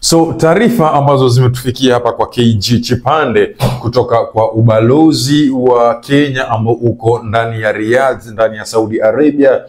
So taarifa ambazo zimetufikia hapa kwa KG Chipande kutoka kwa ubalozi wa Kenya ambao uko ndani ya Riyadh, ndani ya Saudi Arabia,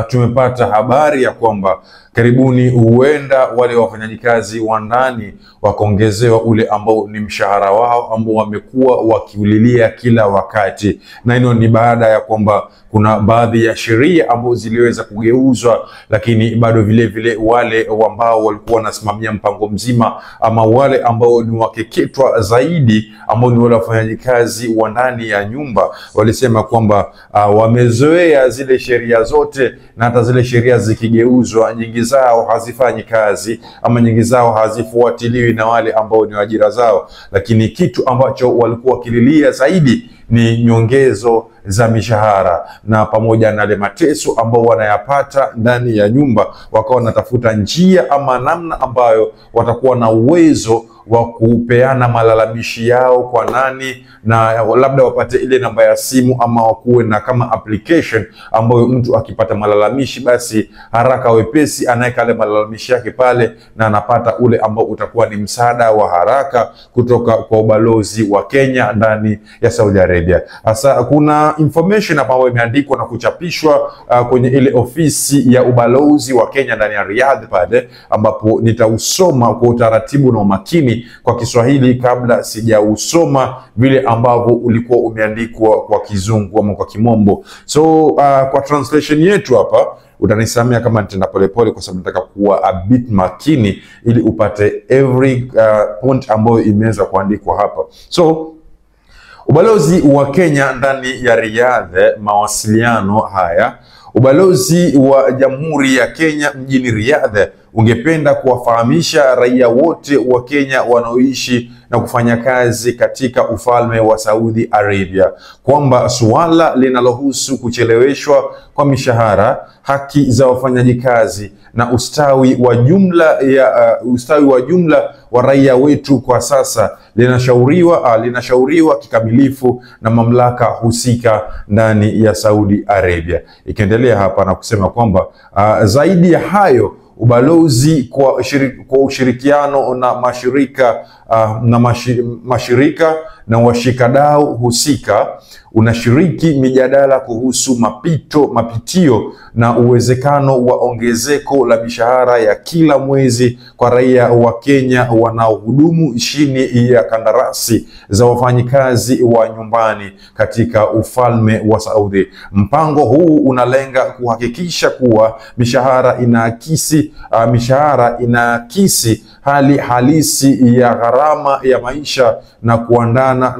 tumepata habari ya kwamba karibuni huenda wale wafanyakazi wa ndani wakaongezewa ule ambao ni mshahara wao ambao wamekuwa wakiulilia kila wakati, na hilo ni baada ya kwamba kuna baadhi ya sheria ambazo ziliweza kugeuzwa, lakini bado vile vile wale ambao walikuwa wanasimamia mpango mzima ama wale ambao ni wakeketwa zaidi ambao ni wale wafanyakazi wa ndani ya nyumba walisema kwamba wamezoea zile sheria zote, na hata zile sheria zikigeuzwa nyingi zao hazifanyi kazi ama nyingi zao hazifuatiliwi na wale ambao ni ajira zao, lakini kitu ambacho walikuwa wakililia zaidi ni nyongezo za mishahara, na pamoja na ile mateso ambao wanayapata ndani ya nyumba, wakawa wanatafuta njia ama namna ambayo watakuwa na uwezo wa kupeana malalamishi yao kwa nani, na labda wapate ile namba ya simu ama wakuwe na kama application ambayo mtu akipata malalamishi basi haraka wepesi anaweka ile malalamishi yake pale na anapata ule ambao utakuwa ni msaada wa haraka kutoka kwa ubalozi wa Kenya ndani ya Saudi Arabia. Sasa kuna information ambayo imeandikwa na kuchapishwa kwenye ile ofisi ya ubalozi wa Kenya ndani ya Riyadh pale, ambapo nitausoma kwa utaratibu na umakini kwa Kiswahili kabla sijausoma vile ambavyo ulikuwa umeandikwa kwa Kizungu ama kwa Kimombo. So kwa translation yetu hapa utanisamea kama nitenda polepole kwa sababu nataka kuwa a bit makini ili upate every point ambayo imeweza kuandikwa hapa. So ubalozi wa Kenya ndani ya Riyadh, mawasiliano haya. Ubalozi wa Jamhuri ya Kenya mjini Riyadh ungependa kuwafahamisha raia wote wa Kenya wanaoishi na kufanya kazi katika ufalme wa Saudi Arabia kwamba suala linalohusu kucheleweshwa kwa mishahara, haki za wafanyakazi na ustawi wa jumla wa raia wetu kwa sasa linashauriwa kikamilifu na mamlaka husika ndani ya Saudi Arabia. Ikiendelea hapa na kusema kwamba zaidi ya hayo, ubalozi kwa ushirikiano na mashirika na washikadau husika unashiriki mijadala kuhusu mapitio na uwezekano wa ongezeko la mishahara ya kila mwezi kwa raia wa Kenya wanaohudumu chini ya kandarasi za wafanyikazi wa nyumbani katika ufalme wa Saudi. Mpango huu unalenga kuhakikisha kuwa mishahara inaakisi hali halisi ya gharama ya maisha na kuendana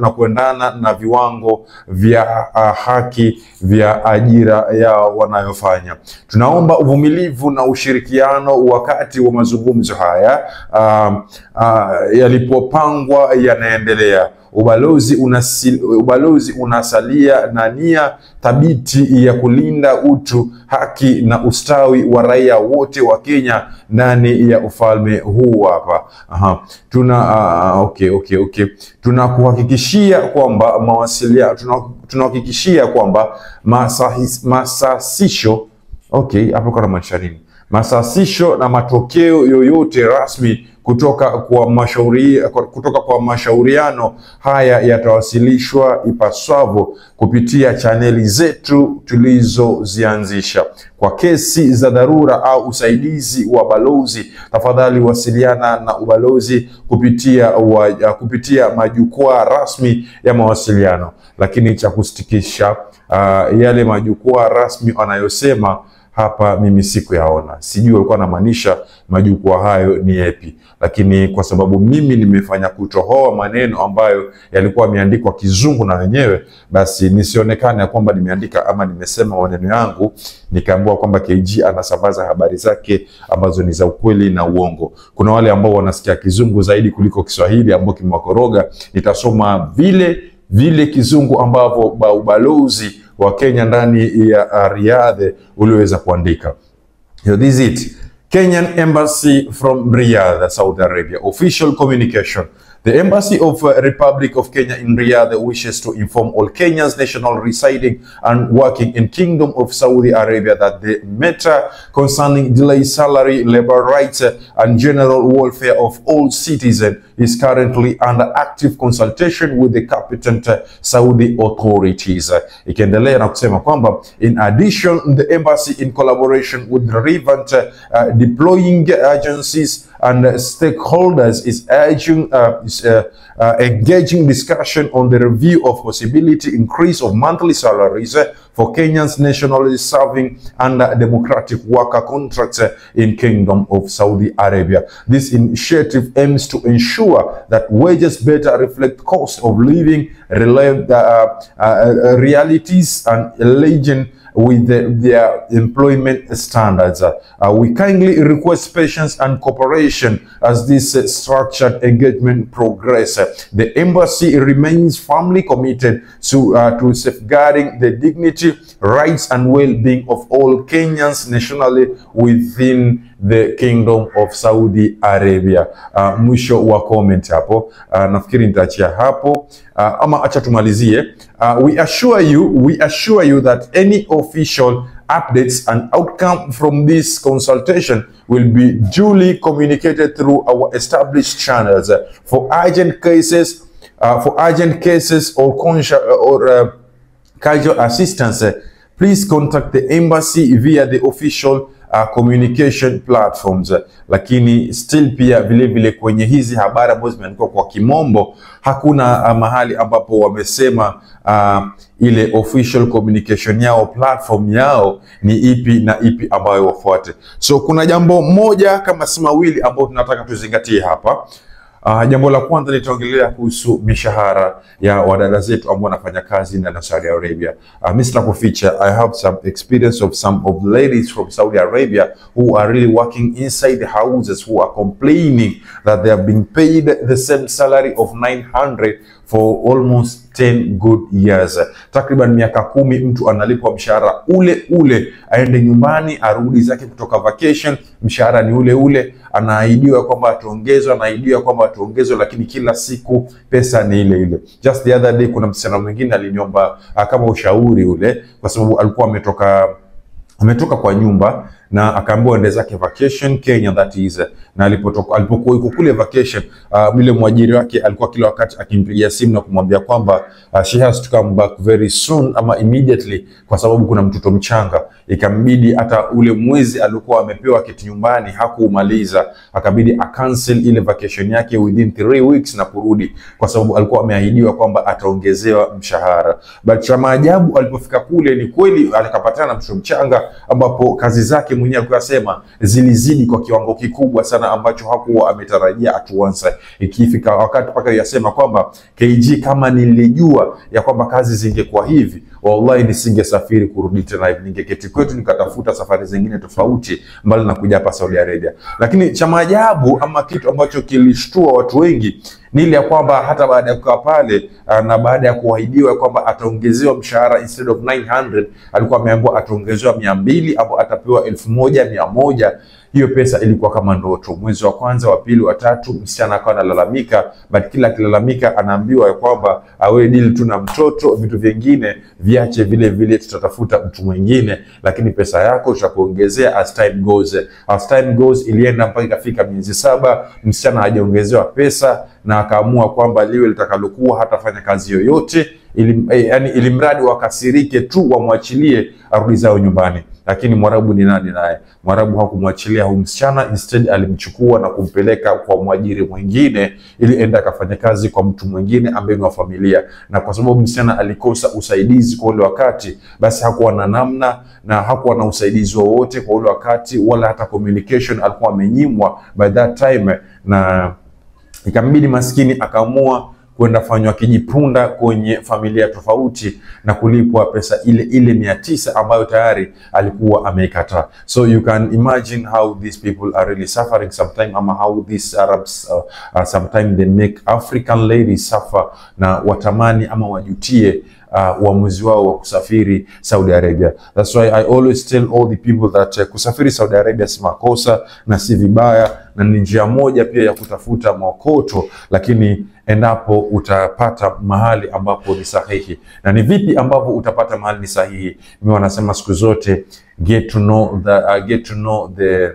na viwango vya haki vya ajira yao wanayofanya. Tunaomba uvumilivu na ushirikiano wakati wa mazungumzo haya yalipopangwa yanaendelea. Ubalozi unasalia na nia thabiti ya kulinda utu, haki na ustawi wa raia wote wa Kenya ndani ya ufalme huu hapa. Tunakuhakikishia kwamba masasisho na matokeo yoyote rasmi kutoka kwa mashauriano haya yatawasilishwa ipasavyo kupitia chaneli zetu tulizozianzisha. Kwa kesi za dharura au usaidizi wa balozi, tafadhali wasiliana na ubalozi kupitia majukwaa rasmi ya mawasiliano. Lakini cha kusitikisha, yale majukwaa rasmi wanayosema hapa mimi sikuyaona. Sijui walikuwa wanamaanisha majukwaa hayo ni yapi, lakini kwa sababu mimi nimefanya kutohoa maneno ambayo yalikuwa yameandikwa Kizungu na wenyewe, basi nisionekane kwamba nimeandika ama nimesema maneno yangu nikaambiwa kwamba KG anasambaza habari zake ambazo ni za ukweli na uongo. Kuna wale ambao wanasikia Kizungu zaidi kuliko Kiswahili ambao kimewakoroga. Nitasoma vile Kizungu ambavyo ubalozi wa Kenya ndani ya Riyadh uliweza kuandika. This is it. Kenyan Embassy from Riyadh, Saudi Arabia. Official communication. The Embassy of Republic of Kenya in Riyadh wishes to inform all Kenyans national residing and working in Kingdom of Saudi Arabia that the matter concerning delayed salary, labor rights, and general welfare of all citizens is currently under active consultation with the competent Saudi authorities. Ikiendelea na kusema kwamba in addition, the embassy in collaboration with relevant deploying agencies and stakeholders is engaging discussion on the review of possibility increase of monthly salaries for Kenyans nationally serving under democratic worker contracts in Kingdom of Saudi Arabia. This initiative aims to ensure that wages better reflect cost of living, realities, and align with their employment standards. We kindly request patience and cooperation as this structured engagement progresses. The embassy remains firmly committed to safeguarding the dignity, rights, and well-being of all Kenyans nationally within the Kingdom of Saudi Arabia. Mwisho wa comment hapo. Nafikiri nitaachia hapo. Ama acha tumalizie. We assure you that any official updates and outcome from this consultation will be duly communicated through our established channels. For urgent cases or casual assistance, please contact the embassy via the official communication platforms. Lakini still pia vile vile kwenye hizi habari ambazo zimeandikwa kwa kimombo hakuna mahali ambapo wamesema ile official communication yao, platform yao ni ipi na ipi ambayo wafuate. So kuna jambo moja kama si mawili ambayo tunataka tuzingatie hapa. Jambo la kwanza litaongelea kuhusu mishahara ya wadada zetu ambao wanafanya kazi ndani ya Saudi Arabia. Mr. Kuficha, I have some experience of some of the ladies from Saudi Arabia who are really working inside the houses who are complaining that they are being paid the same salary of 900 for almost 10 good years. Takriban miaka 10 mtu analipwa mshahara ule ule, aende nyumbani arudi zake kutoka vacation, mshahara ni ule ule, anaahidiwa kwamba ataongezwa, lakini kila siku pesa ni ile ile. Just the other day kuna msichana mwingine aliniomba kama ushauri ule, kwa sababu alikuwa ametoka kwa nyumba na akaambiwa ende zake vacation Kenya, that is. Na alipokuwa yuko kule vacation, yule mwajiri wake alikuwa kila wakati akimpigia simu na kumwambia kwamba she has to come back very soon ama immediately, kwa sababu kuna mtoto mchanga. Ikambidi hata ule mwezi alikuwa amepewa kitu nyumbani hakuumaliza, akabidi cancel ile vacation yake within 3 weeks na kurudi, kwa sababu alikuwa ameahidiwa kwamba ataongezewa mshahara. But cha maajabu, alipofika kule ni kweli alikapatana na mtoto mchanga ambapo kazi zake mwenyewe akasema zilizidi kwa kiwango kikubwa sana ambacho hakuwa ametarajia atuanza. Ikifika wakati paka yasema kwamba KG, kama nilijua ya kwamba kazi zingekuwa hivi, wallahi nisingesafiri kurudi tena, ningeketi kwetu nikatafuta safari zingine tofauti mbali na kuja hapa Saudi Arabia. Lakini cha maajabu ama kitu ambacho kilishtua watu wengi ni ile ya kwamba hata baada ya kukaa pale na baada ya kuahidiwa kwamba ataongezewa mshahara, instead of 900 alikuwa ameambiwa ataongezewa 200 au atapewa 1100. Hiyo pesa ilikuwa kama ndoto. Mwezi wa kwanza, wa pili, wa tatu, msichana akawa analalamika, but kila akilalamika anaambiwa ya kwamba awe deal tu na mtoto, vitu vingine viache vile vile, tutatafuta mtu mwingine, lakini pesa yako tutakuongezea as time goes. As time goes ilienda mpaka ikafika miezi 7, msichana hajaongezewa pesa na akaamua kwamba liwe litakalokuwa hatafanya kazi yoyote, ili mradi wakasirike tu wamwachilie arudi zao nyumbani. Lakini Mwarabu ni nani naye? Mwarabu hakumwachilia huyu msichana, instead alimchukua na kumpeleka kwa mwajiri mwingine ili enda akafanya kazi kwa mtu mwingine ambaye ni wa familia. Na kwa sababu msichana alikosa usaidizi kwa ule wakati, basi hakuwa na namna na hakuwa na usaidizi wowote kwa ule wakati, wala hata communication alikuwa amenyimwa by that time, na ikambidi maskini akaamua kwenda fanywa kijipunda kwenye familia tofauti na kulipwa pesa ile 900 ambayo tayari alikuwa ameikataa. So you can imagine how these people are really suffering sometimes, ama how these Arabs sometimes they make African ladies suffer, na watamani ama wajutie uamuzi wao wa kusafiri Saudi Arabia. That's why I always tell all the people that kusafiri Saudi Arabia si makosa na si vibaya, na ni njia moja pia ya kutafuta maokoto, lakini endapo utapata mahali ambapo ni sahihi. Na ni vipi ambapo utapata mahali ni sahihi? Mimi wanasema siku zote get to know the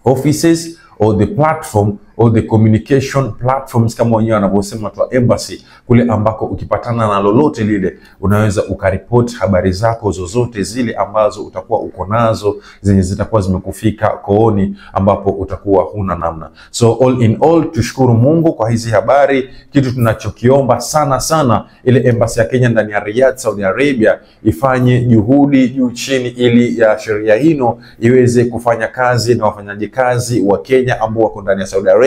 offices or the platform or the communication platforms, kama wenyewe wanavyosema tu embassy, kule ambako ukipatana na lolote lile unaweza ukaripoti habari zako zozote zile ambazo utakuwa uko nazo, zenye zitakuwa zimekufika kooni ambapo utakuwa huna namna. So all in all, tushukuru Mungu kwa hizi habari. Kitu tunachokiomba sana sana, ile embassy ya Kenya ndani ya Riyadh, Saudi Arabia, ifanye juhudi juu chini ili ya sheria hino iweze kufanya kazi na wafanyaji kazi wa Kenya ambao wako ndani ya Saudi Arabia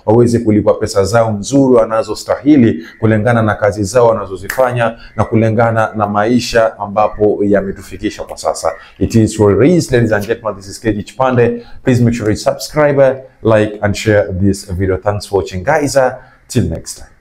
waweze kulipwa pesa zao nzuri wanazostahili kulingana na kazi zao wanazozifanya na kulingana na maisha ambapo yametufikisha kwa sasa. It is what it is, ladies and gentlemen. This is KG Chipande. Please make sure you subscribe, like and share this video. Thanks for watching, guys. Till next time.